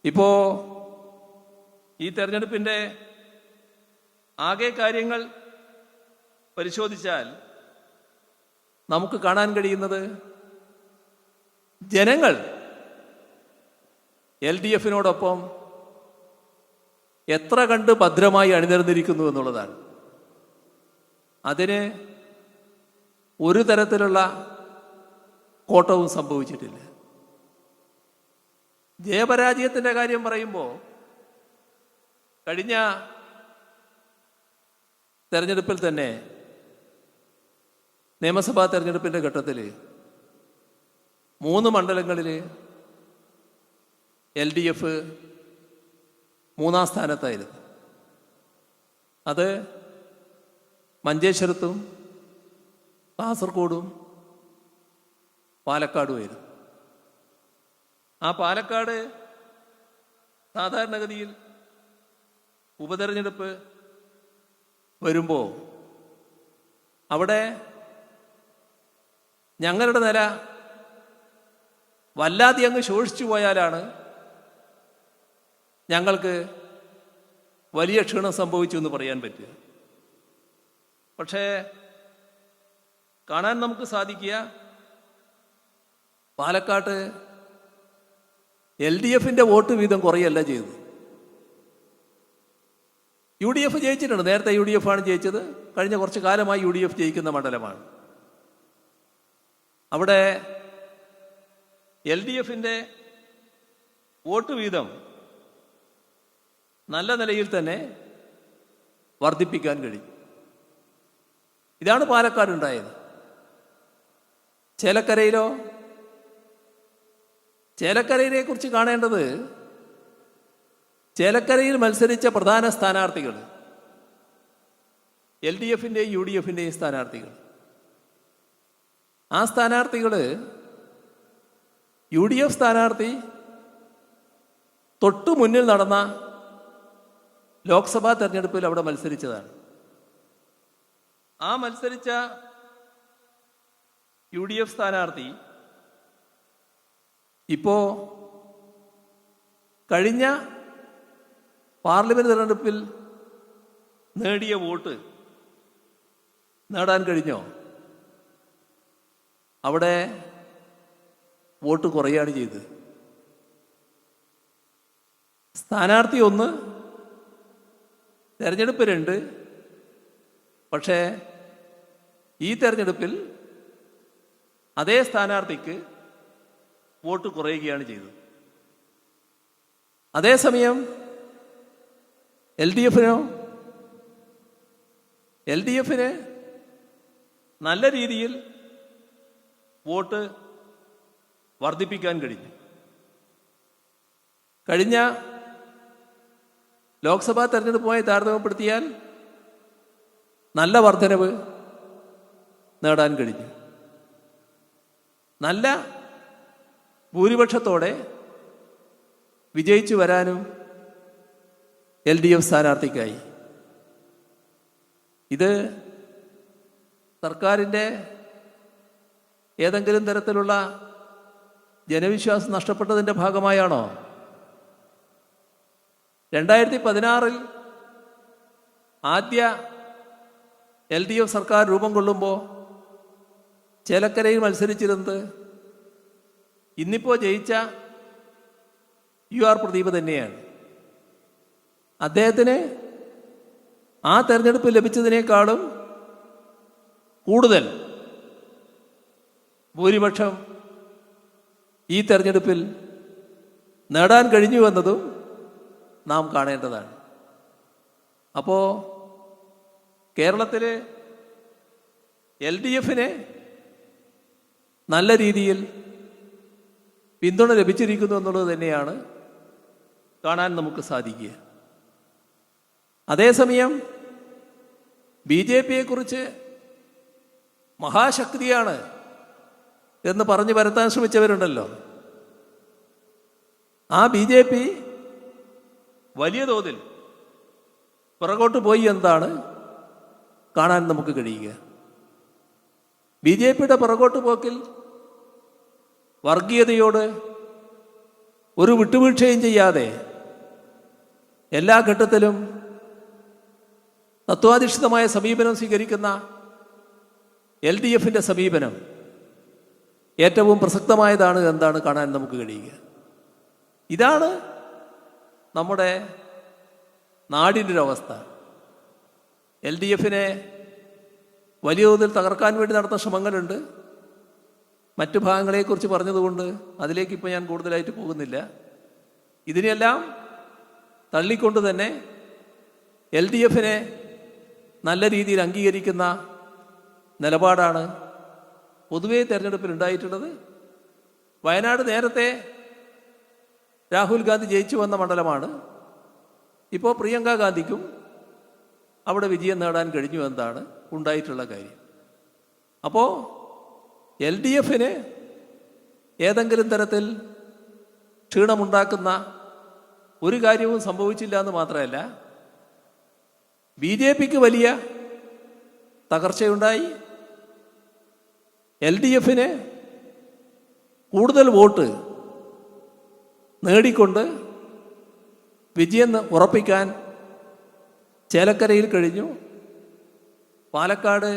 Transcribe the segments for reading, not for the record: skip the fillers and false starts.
ഇപ്പോൾ ഈ തെരഞ്ഞെടുപ്പിൻ്റെ ആകെ കാര്യങ്ങൾ പരിശോധിച്ചാൽ നമുക്ക് കാണാൻ കഴിയുന്നത് ജനങ്ങൾ LDFിനോടൊപ്പം എത്ര കണ്ട് ഭദ്രമായി അണിനിരന്നിരിക്കുന്നു എന്നുള്ളതാണ്. അതിന് ഒരു തരത്തിലുള്ള കോട്ടവും സംഭവിച്ചിട്ടില്ല. ജയപരാജയത്തിൻ്റെ കാര്യം പറയുമ്പോൾ കഴിഞ്ഞ തെരഞ്ഞെടുപ്പിൽ തന്നെ നിയമസഭാ തെരഞ്ഞെടുപ്പിൻ്റെ ഘട്ടത്തിൽ 3 മണ്ഡലങ്ങളിൽ LDF 3-ാം സ്ഥാനത്തായിരുന്നു. അത് മഞ്ചേശ്വരത്തും കാസർഗോഡും പാലക്കാടുമായിരുന്നു. ആ പാലക്കാട് സാധാരണഗതിയിൽ ഉപതെരഞ്ഞെടുപ്പ് വരുമ്പോൾ അവിടെ ഞങ്ങളുടെ നില വല്ലാതെ അങ്ങ് ശോഷിച്ചു പോയാലാണ് ഞങ്ങൾക്ക് വലിയ ക്ഷീണം സംഭവിച്ചു എന്ന് പറയാൻ പറ്റുക. പക്ഷേ കാണാൻ നമുക്ക് സാധിക്കുക പാലക്കാട്ട് LDFിൻ്റെ വോട്ട് വീതം കുറയല്ല ചെയ്തത്. UDF ജയിച്ചിട്ടുണ്ട്. നേരത്തെ UDF ആണ് ജയിച്ചത്. കഴിഞ്ഞ കുറച്ച് കാലമായി UDF ജയിക്കുന്ന മണ്ഡലമാണ്. അവിടെ LDFിൻ്റെ വോട്ട് വീതം നല്ല നിലയിൽ തന്നെ വർദ്ധിപ്പിക്കാൻ കഴിയും. ഇതാണ് പാലക്കാട് ഉണ്ടായത്. ചേലക്കരയിലോ? ചേലക്കരയെ കുറിച്ച് കാണേണ്ടത് ചേലക്കരയിൽ മത്സരിച്ച പ്രധാന സ്ഥാനാർത്ഥികൾ LDFിൻ്റെയും UDFിൻ്റെയും സ്ഥാനാർത്ഥികൾ. ആ സ്ഥാനാർത്ഥികൾ UDF സ്ഥാനാർത്ഥി തൊട്ടു മുന്നിൽ നടന്ന ലോക്സഭാ തെരഞ്ഞെടുപ്പിൽ അവിടെ മത്സരിച്ചതാണ്. ആ മത്സരിച്ച UDF സ്ഥാനാർത്ഥി ഇപ്പോൾ കഴിഞ്ഞ പാർലമെന്റ് തെരഞ്ഞെടുപ്പിൽ നേടിയ വോട്ട് നേടാൻ കഴിഞ്ഞോ? അവിടെ വോട്ട് കുറയാണ് ചെയ്തത്. സ്ഥാനാർത്ഥി 1, തെരഞ്ഞെടുപ്പ് 2. പക്ഷേ ഈ തെരഞ്ഞെടുപ്പിൽ അതേ സ്ഥാനാർത്ഥിക്ക് വോട്ട് കുറയുകയാണ് ചെയ്തത്. അതേസമയം LDFിന് നല്ല രീതിയിൽ വോട്ട് വർദ്ധിപ്പിക്കാൻ കഴിഞ്ഞു. കഴിഞ്ഞ ലോക്സഭാ തെരഞ്ഞെടുപ്പുമായി താരതമ്യപ്പെടുത്തിയാൽ നല്ല വർധനവ് നേടാൻ കഴിഞ്ഞു. നല്ല ഭൂരിപക്ഷത്തോടെ വിജയിച്ചു വരാനും LDF സ്ഥാനാർത്ഥിക്കായി. ഇത് സർക്കാരിൻ്റെ ഏതെങ്കിലും തരത്തിലുള്ള ജനവിശ്വാസം നഷ്ടപ്പെട്ടതിൻ്റെ ഭാഗമായാണോ? 2016 ആദ്യ LDF സർക്കാർ രൂപം കൊള്ളുമ്പോൾ ചേലക്കരയിൽ മത്സരിച്ചിരുന്നത് ഇന്നിപ്പോൾ ജയിച്ച UR പ്രദീപ് തന്നെയാണ്. അദ്ദേഹത്തിന് ആ തെരഞ്ഞെടുപ്പ് ലഭിച്ചതിനേക്കാളും കൂടുതൽ ഭൂരിപക്ഷം ഈ തെരഞ്ഞെടുപ്പിൽ നേടാൻ കഴിഞ്ഞു എന്നതും നാം കാണേണ്ടതാണ്. അപ്പോൾ കേരളത്തിൽ LDFിന് നല്ല രീതിയിൽ പിന്തുണ ലഭിച്ചിരിക്കുന്നു എന്നുള്ളത് തന്നെയാണ് കാണാൻ നമുക്ക് സാധിക്കുക. അതേസമയം BJPയെക്കുറിച്ച് മഹാശക്തിയാണ് എന്ന് പറഞ്ഞു വരുത്താൻ ശ്രമിച്ചവരുണ്ടല്ലോ. ആ BJP വലിയ തോതിൽ പുറകോട്ട് പോയി എന്താണ് കാണാൻ നമുക്ക് കഴിയുക. BJPയുടെ പുറകോട്ട് പോക്കിൽ വർഗീയതയോട് ഒരു വിട്ടുവീഴ്ചയും ചെയ്യാതെ എല്ലാ ഘട്ടത്തിലും തത്വാധിഷ്ഠിതമായ സമീപനം സ്വീകരിക്കുന്ന LDFിൻ്റെ സമീപനം ഏറ്റവും പ്രസക്തമായതാണ് എന്താണ് കാണാൻ നമുക്ക് കഴിയുക. ഇതാണ് നമ്മുടെ നാടിൻ്റെ ഒരു അവസ്ഥ. LDFിനെ വലിയ തോതിൽ തകർക്കാൻ വേണ്ടി നടത്തുന്ന ശ്രമങ്ങളുണ്ട്. മറ്റു ഭാഗങ്ങളെക്കുറിച്ച് പറഞ്ഞതുകൊണ്ട് അതിലേക്ക് ഇപ്പോൾ ഞാൻ കൂടുതലായിട്ട് പോകുന്നില്ല. ഇതിനെല്ലാം തള്ളിക്കൊണ്ട് തന്നെ LDFിനെ നല്ല രീതിയിൽ അംഗീകരിക്കുന്ന നിലപാടാണ് പൊതുവേ തെരഞ്ഞെടുപ്പിൽ ഉണ്ടായിട്ടുള്ളത്. വയനാട് നേരത്തെ രാഹുൽ ഗാന്ധി ജയിച്ചു വന്ന മണ്ഡലമാണ്. ഇപ്പോൾ പ്രിയങ്ക ഗാന്ധിക്കും അവിടെ വിജയം നേടാൻ കഴിഞ്ഞു എന്നതാണ് ഉണ്ടായിട്ടുള്ള കാര്യം. അപ്പോൾ LDFിന് ഏതെങ്കിലും തരത്തിൽ ക്ഷീണമുണ്ടാക്കുന്ന ഒരു കാര്യവും സംഭവിച്ചില്ല എന്ന് മാത്രമല്ല, BJPക്ക് വലിയ തകർച്ചയുണ്ടായി. LDFിന് കൂടുതൽ വോട്ട് നേടിക്കൊണ്ട് വിജയം ഉറപ്പിക്കാൻ ചേലക്കരയിൽ കഴിഞ്ഞു. പാലക്കാട്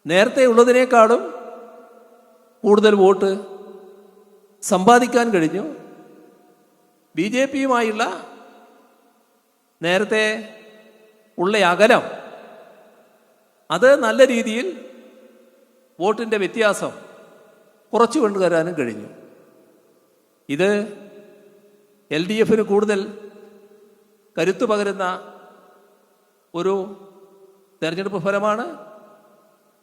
നേരത്തെ ഉള്ളതിനേക്കാളും കൂടുതൽ വോട്ട് സമ്പാദിക്കാൻ കഴിഞ്ഞു. BJPയുമായുള്ള നേരത്തെ ഉള്ള അകലം അത് നല്ല രീതിയിൽ വോട്ടിൻ്റെ വ്യത്യാസം കുറച്ചു കൊണ്ടുവരാനും കഴിഞ്ഞു. ഇത് LDFിന് കൂടുതൽ കരുത്തു പകരുന്ന ഒരു തെരഞ്ഞെടുപ്പ് ഫലമാണ്.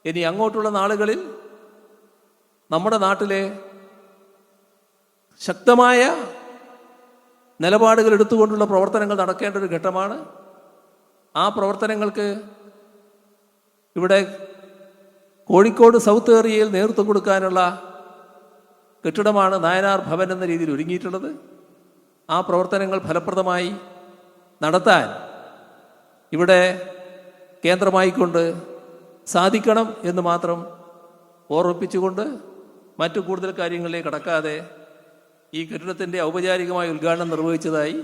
ഇനി അങ്ങോട്ടുള്ള നാളുകളിൽ നമ്മുടെ നാട്ടിലെ ശക്തമായ നിലപാടുകൾ എടുത്തുകൊണ്ടുള്ള പ്രവർത്തനങ്ങൾ നടക്കേണ്ട ഒരു ഘട്ടമാണ്. ആ പ്രവർത്തനങ്ങൾക്ക് ഇവിടെ കോഴിക്കോട് സൗത്ത് ഏരിയയിൽ നേതൃത്വം കൊടുക്കാനുള്ള കെട്ടിടമാണ് നായനാർ ഭവൻ എന്ന രീതിയിൽ ഒരുങ്ങിയിട്ടുള്ളത്. ആ പ്രവർത്തനങ്ങൾ ഫലപ്രദമായി നടത്താൻ ഇവിടെ കേന്ദ്രമായിക്കൊണ്ട് സാധിക്കണം എന്ന് മാത്രം ഓർമ്മിപ്പിച്ചുകൊണ്ട് മറ്റു കൂടുതൽ കാര്യങ്ങളിലേക്ക് കടക്കാതെ ഈ കെട്ടിടത്തിൻ്റെ ഔപചാരികമായ ഉദ്ഘാടനം നിർവഹിച്ചതായി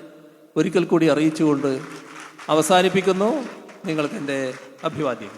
ഒരിക്കൽ കൂടി അറിയിച്ചുകൊണ്ട് അവസാനിപ്പിക്കുന്നു. നിങ്ങൾക്ക് എൻ്റെ അഭിവാദ്യം.